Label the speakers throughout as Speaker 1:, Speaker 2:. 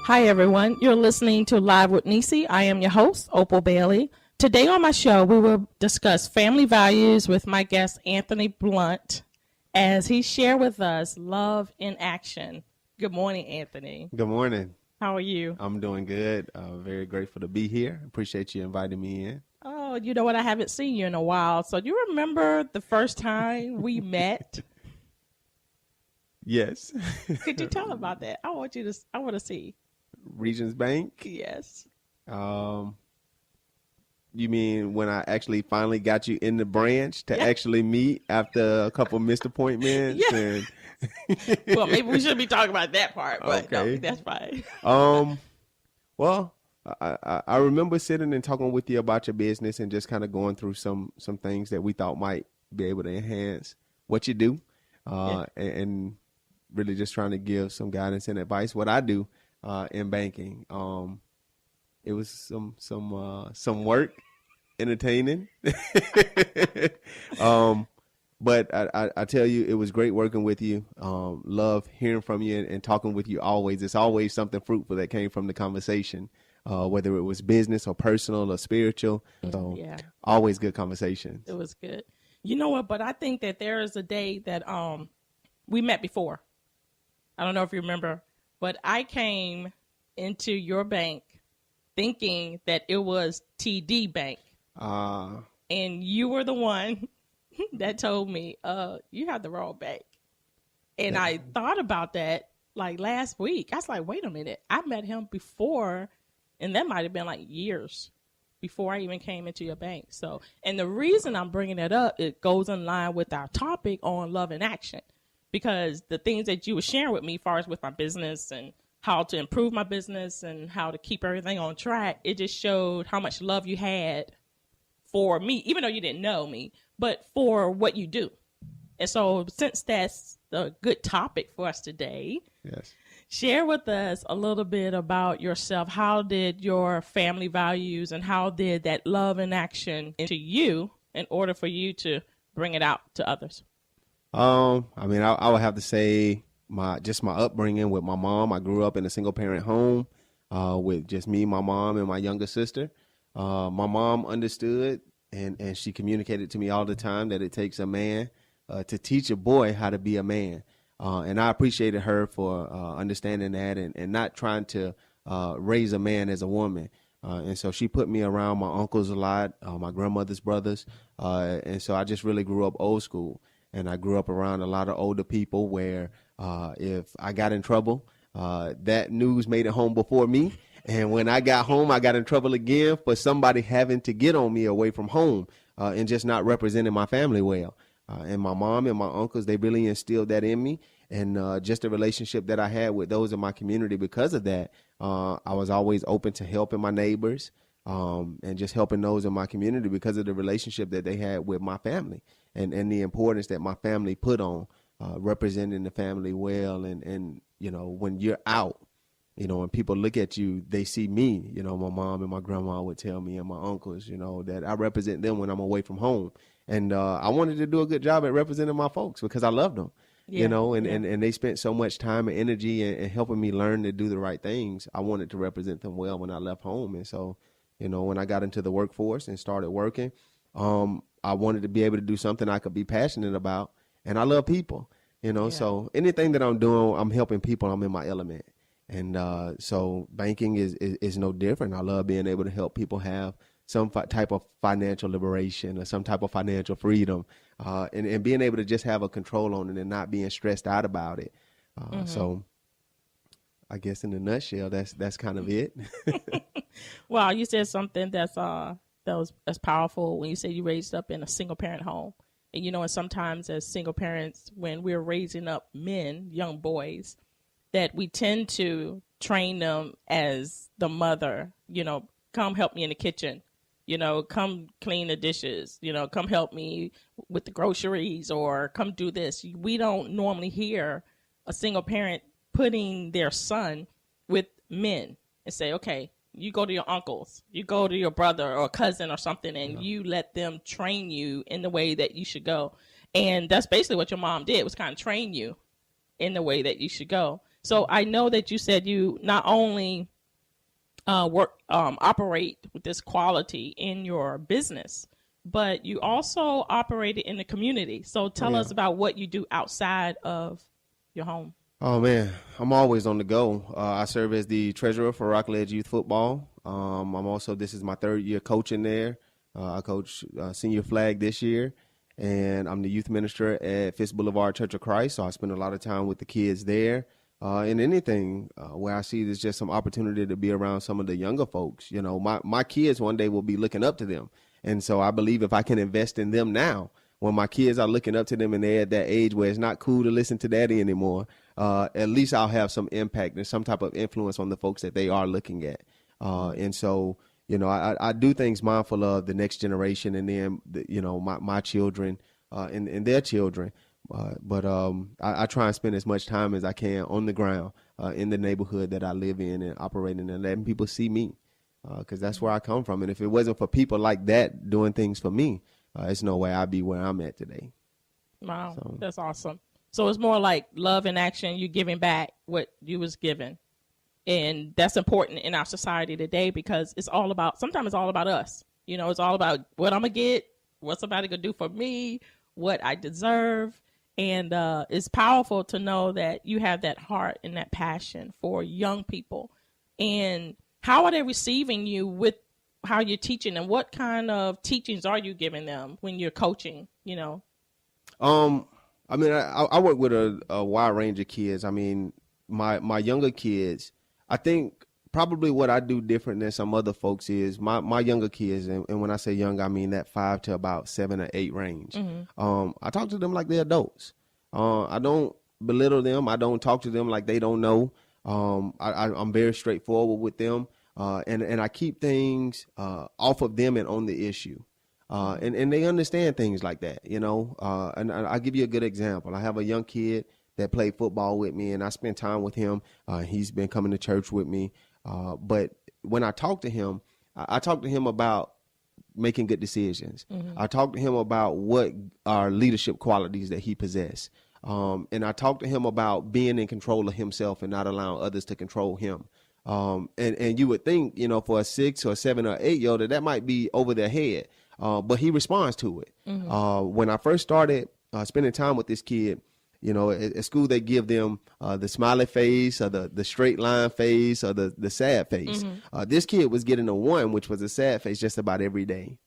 Speaker 1: Hi, everyone. You're listening to Live with Necee. I am your host, Opal Bailey. Today on my show, we will discuss family values with my guest, Anthony Blunt, as he shared with us love in action. Good morning, Anthony.
Speaker 2: Good morning.
Speaker 1: How are you?
Speaker 2: I'm doing good. Very grateful to be here. Appreciate you inviting me in.
Speaker 1: Oh, you know what? I haven't seen you in a while. So do you remember the first time we met?
Speaker 2: Yes.
Speaker 1: Could you tell about that? I want to see.
Speaker 2: Regions Bank.
Speaker 1: Yes.
Speaker 2: You mean when I actually finally got you in the branch to
Speaker 1: Yeah.
Speaker 2: actually meet after a couple missed appointments?
Speaker 1: Yeah.
Speaker 2: And
Speaker 1: Well, maybe we shouldn't be talking about that part, but
Speaker 2: Okay.
Speaker 1: no, that's fine.
Speaker 2: Well, I remember sitting and talking with you about your business and just kind of going through some things that we thought might be able to enhance what you do, and really just trying to give some guidance and advice. What I do in banking, it was some work, entertaining, but I tell you, it was great working with you. Love hearing from you and talking with you always. It's always something fruitful that came from the conversation, whether it was business or personal or spiritual. So always good conversations.
Speaker 1: It was good. You know what? But I think that there is a day that we met before. I don't know if you remember, but I came into your bank thinking that it was TD Bank. And you were the one that told me, you have the wrong bank. And I thought about that like last week. I was like, wait a minute. I met him before, and that might have been like years before I even came into your bank. So, and the reason I'm bringing it up, it goes in line with our topic on love in action, because the things that you were sharing with me as far as with my business and how to improve my business and how to keep everything on track, it just showed how much love you had for me, even though you didn't know me, but for what you do. And so since that's a good topic for us today,
Speaker 2: Yes.
Speaker 1: share with us a little bit about yourself. How did your family values and how did that love in action into you in order for you to bring it out to others?
Speaker 2: I mean, I would have to say my upbringing with my mom. I grew up in a single parent home with just me, my mom, and my younger sister. My mom understood and she communicated to me all the time that it takes a man to teach a boy how to be a man. And I appreciated her for understanding that and not trying to raise a man as a woman. And so she put me around my uncles a lot, my grandmother's brothers. And so I just really grew up old school. And I grew up around a lot of older people where if I got in trouble, that news made it home before me. And when I got home, I got in trouble again for somebody having to get on me away from home and just not representing my family well. And my mom and my uncles, they really instilled that in me. And just the relationship that I had with those in my community because of that, I was always open to helping my neighbors and just helping those in my community because of the relationship that they had with my family and the importance that my family put on representing the family well. And, you know, when you're out, you know, when people look at you, they see me. You know, my mom and my grandma would tell me and my uncles, you know, that I represent them when I'm away from home. And I wanted to do a good job at representing my folks because I loved them, you know, and they spent so much time and energy and helping me learn to do the right things. I wanted to represent them well when I left home. And so, you know, when I got into the workforce and started working, I wanted to be able to do something I could be passionate about. And I love people, you know, so anything that I'm doing, I'm helping people. I'm in my element. And so banking is no different. I love being able to help people have some type of financial liberation or some type of financial freedom and being able to just have a control on it and not being stressed out about it. So I guess in a nutshell, that's kind of it.
Speaker 1: Well, you said something that's powerful when you said you raised up in a single parent home. And, you know, and sometimes as single parents, when we're raising up men, young boys, that we tend to train them as the mother, you know, come help me in the kitchen, you know, come clean the dishes, you know, come help me with the groceries or come do this. We don't normally hear a single parent putting their son with men and say, okay, you go to your uncles, you go to your brother or cousin or something, and you let them train you in the way that you should go. And that's basically what your mom did, was kind of train you in the way that you should go. So I know that you said you not only operate with this quality in your business, but you also operate it in the community. So tell us about what you do outside of your home.
Speaker 2: Oh man, I'm always on the go. I serve as the treasurer for Rockledge Youth Football. This is my third year coaching there. I coach senior flag this year, and I'm the youth minister at Fitz Boulevard Church of Christ. So I spend a lot of time with the kids there. And anything where I see there's just some opportunity to be around some of the younger folks. You know, my kids one day will be looking up to them. And so I believe if I can invest in them now, when my kids are looking up to them and they're at that age where it's not cool to listen to daddy anymore, at least I'll have some impact and some type of influence on the folks that they are looking at. And so, you know, I do things mindful of the next generation and then, my children and their children. But I try and spend as much time as I can on the ground in the neighborhood that I live in and operating and letting people see me because that's where I come from. And if it wasn't for people like that doing things for me, it's no way I'd be where I'm at today.
Speaker 1: Wow, That's awesome. So it's more like love in action. You're giving back what you was given. And that's important in our society today because sometimes it's all about us. You know, it's all about what I'm going to get, what somebody going to do for me, what I deserve. And it's powerful to know that you have that heart and that passion for young people. And how are they receiving you with how you're teaching them? What kind of teachings are you giving them when you're coaching, you know?
Speaker 2: I mean, I work with a wide range of kids. I mean, my younger kids, I think probably what I do different than some other folks is my younger kids, and when I say young, I mean that 5 to about 7 or 8 range. Mm-hmm. I talk to them like they're adults. I don't belittle them. I don't talk to them like they don't know. I'm very straightforward with them, and I keep things off of them and on the issue. And they understand things like that, you know. And I'll give you a good example. I have a young kid that played football with me, and I spent time with him. He's been coming to church with me. But when I talk to him, I talk to him about making good decisions. Mm-hmm. I talk to him about what are leadership qualities that he possesses. And I talk to him about being in control of himself and not allowing others to control him. And you would think, you know, for a 6 or 7 or 8-year-old that might be over their head. But he responds to it. Mm-hmm. When I first started spending time with this kid, you know, at school they give them the smiley face or the straight line face or the sad face. Mm-hmm. This kid was getting a 1, which was a sad face, just about every day.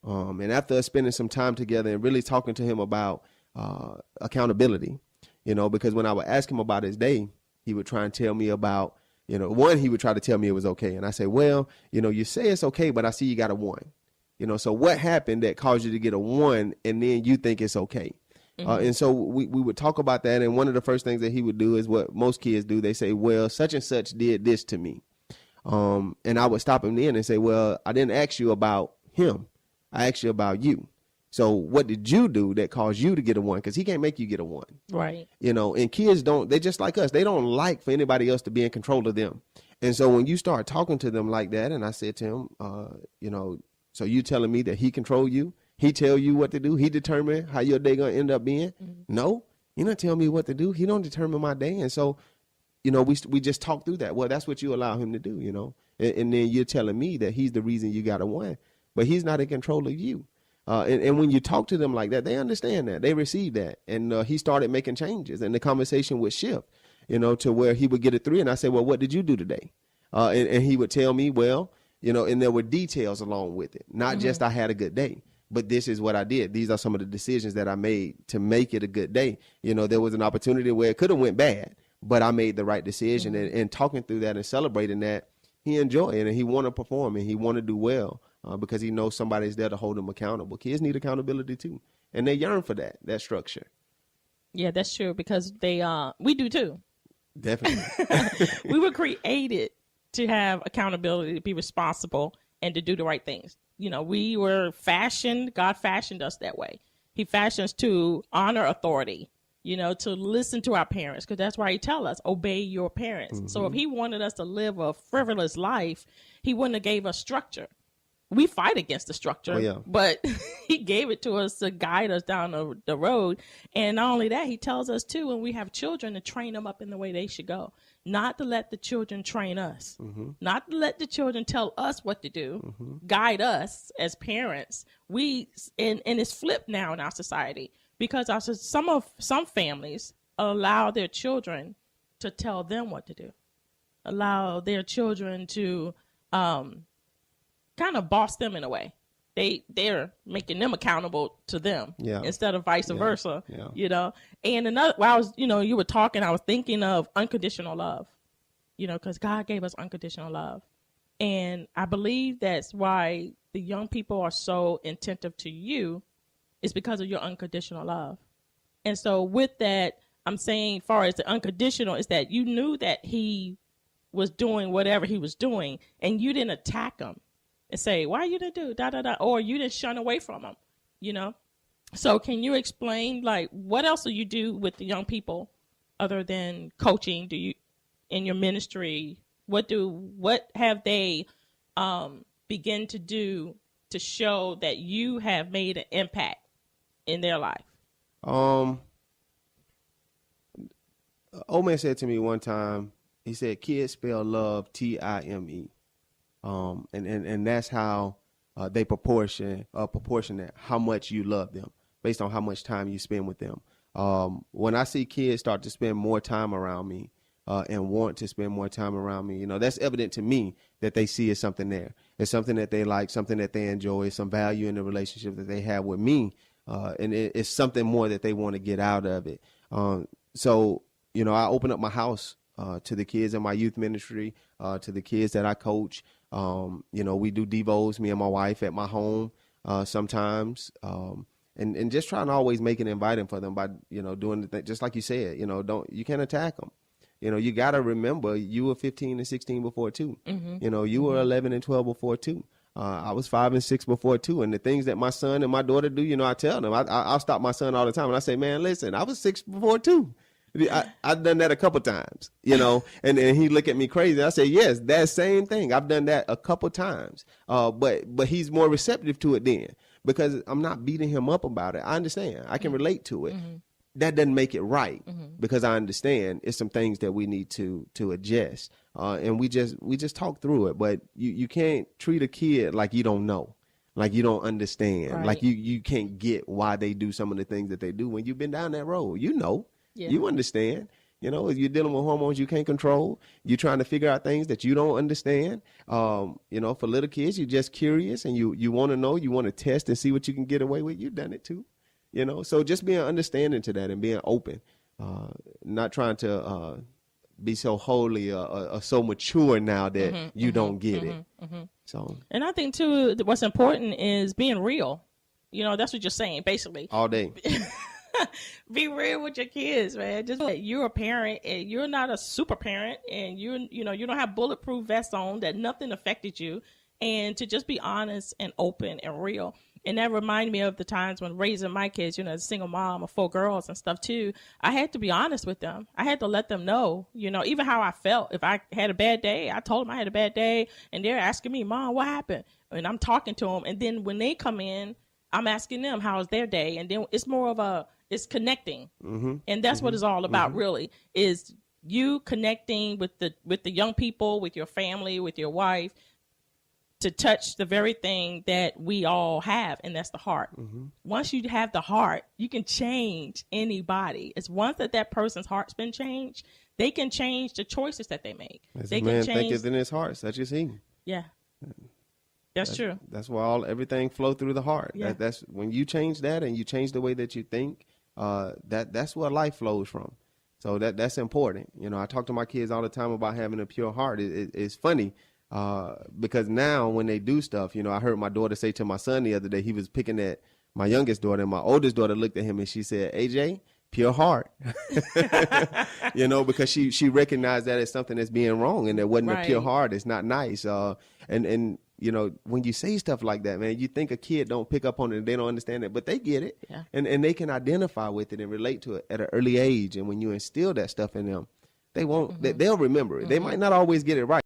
Speaker 2: And after spending some time together and really talking to him about accountability, you know, because when I would ask him about his day, he would try and tell me about, you know, 1, he would try to tell me it was okay. And I say, well, you know, you say it's okay, but I see you got a 1. You know, so what happened that caused you to get a 1 and then you think it's okay? Mm-hmm. And so we would talk about that. And one of the first things that he would do is what most kids do. They say, well, such and such did this to me. And I would stop him then and say, well, I didn't ask you about him. I asked you about you. So what did you do that caused you to get a 1? Because he can't make you get a 1. Right. You know, and kids they're just like us. They don't like for anybody else to be in control of them. And so when you start talking to them like that, and I said to him, you know, so you telling me that he control you? He tell you what to do? He determine how your day gonna end up being? Mm-hmm. No, he don't tell me what to do. He don't determine my day. And so, you know, we just talk through that. Well, that's what you allow him to do, you know. And then you're telling me that he's the reason you got a 1, but he's not in control of you. And when you talk to them like that, they understand that. They receive that. And he started making changes, and the conversation would shift, you know, to where he would get a 3. And I say, well, what did you do today? And he would tell me, well, you know, and there were details along with it. Not just I had a good day, but this is what I did. These are some of the decisions that I made to make it a good day. You know, there was an opportunity where it could have went bad, but I made the right decision. Mm-hmm. And talking through that and celebrating that, he enjoyed it, and he want to perform, and he want to do well because he knows somebody's there to hold him accountable. Kids need accountability too, and they yearn for that structure. Yeah,
Speaker 1: that's true, because we do too.
Speaker 2: Definitely.
Speaker 1: We were created to have accountability, to be responsible, and to do the right things. You know, we were fashioned, God fashioned us that way. He fashioned us to honor authority, you know, to listen to our parents, because that's why he tell us, obey your parents. Mm-hmm. So if he wanted us to live a frivolous life, he wouldn't have gave us structure. we fight against the structure,
Speaker 2: Oh, yeah.
Speaker 1: but he gave it to us to guide us down the road. And not only that, he tells us too, when we have children, to train them up in the way they should go, not to let the children train us, not to let the children tell us what to do, guide us as parents. And it's flipped now in our society, because some families allow their children to tell them what to do, allow their children to kind of boss them in a way. They're making them accountable to them instead of vice versa, you know. And another, while I was, you were talking, I was thinking of unconditional love, because God gave us unconditional love. And I believe that's why the young people are so attentive to you, is because of your unconditional love. And so with that, I'm saying, far as the unconditional, is that you knew that he was doing whatever he was doing, and you didn't attack him and say, why you didn't do da-da-da, or you didn't shun away from him, So can you explain, like, what else do you do with the young people other than coaching? Do you, in your ministry, what have they begin to do to show that you have made an impact in their life?
Speaker 2: Old man said to me one time, he said, kids spell love Time. And that's how they proportionate how much you love them based on how much time you spend with them. When I see kids start to spend more time around me and want to spend more time around me, that's evident to me that they see is something there. It's something that they like, something that they enjoy, some value in the relationship that they have with me. And it's something more that they want to get out of it. So, I open up my house to the kids in my youth ministry, to the kids that I coach. We do devos, me and my wife, at my home sometimes, and just trying to always make it inviting for them by, doing the thing, just like you said, you can't attack them. You got to remember, you were 15 and 16 before too. You were 11 and 12 before too. I was 5 and 6 before too. And the things that my son and my daughter do, I tell them, I'll stop my son all the time. And I say, man, listen, I was 6 before too. I've done that a couple times, and he look at me crazy. I say, yes, that same thing. I've done that a couple times. But he's more receptive to it then, because I'm not beating him up about it. I understand. I can relate to it. That doesn't make it right, because I understand it's some things that we need to adjust. And we just talk through it. But you can't treat a kid like you don't know, like you don't understand, right. Like you can't get why they do some of the things that they do when you've been down that road. Yeah. You understand, if you're dealing with hormones you can't control, you're trying to figure out things that you don't understand. For little kids, you're just curious and you want to know, you want to test and see what you can get away with. You've done it too, so just being understanding to that and being open, not trying to be so holy or so mature now that you don't get it. So, and
Speaker 1: I think too, what's important is being real. That's what you're saying, basically.
Speaker 2: All day.
Speaker 1: Be real with your kids, man. Just that you're a parent and you're not a super parent, and you don't have bulletproof vests on, that nothing affected you, and to just be honest and open and real. And that reminded me of the times when raising my kids, as a single mom of 4 girls and stuff too. I had to be honest with them. I had to let them know, even how I felt. If I had a bad day, I told them I had a bad day, and they're asking me, Mom, what happened? And I'm talking to them. And then when they come in, I'm asking them how's their day. And then it's more of it's connecting. And that's what it's all about, really, is you connecting with the young people, with your family, with your wife, to touch the very thing that we all have, and that's the heart. Once you have the heart, you can change anybody. It's once that person's heart's been changed, they can change the choices that they make.
Speaker 2: As
Speaker 1: they
Speaker 2: a man
Speaker 1: can change.
Speaker 2: thinketh in his heart, such is he.
Speaker 1: Yeah. That's true.
Speaker 2: That's why everything flow through the heart.
Speaker 1: Yeah.
Speaker 2: That's when you change that and you change the way that you think, that's where life flows from. So that's important. I talk to my kids all the time about having a pure heart. It's funny because now when they do stuff, I heard my daughter say to my son the other day, he was picking at my youngest daughter, and my oldest daughter looked at him and she said, AJ, pure heart, because she recognized that as something that's being wrong, and that wasn't a pure heart. It's not nice. And when you say stuff like that, man, you think a kid don't pick up on it and they don't understand it, but they get it.
Speaker 1: Yeah.
Speaker 2: And they can identify with it and relate to it at an early age. And when you instill that stuff in them, they won't, they'll remember it. They might not always get it right.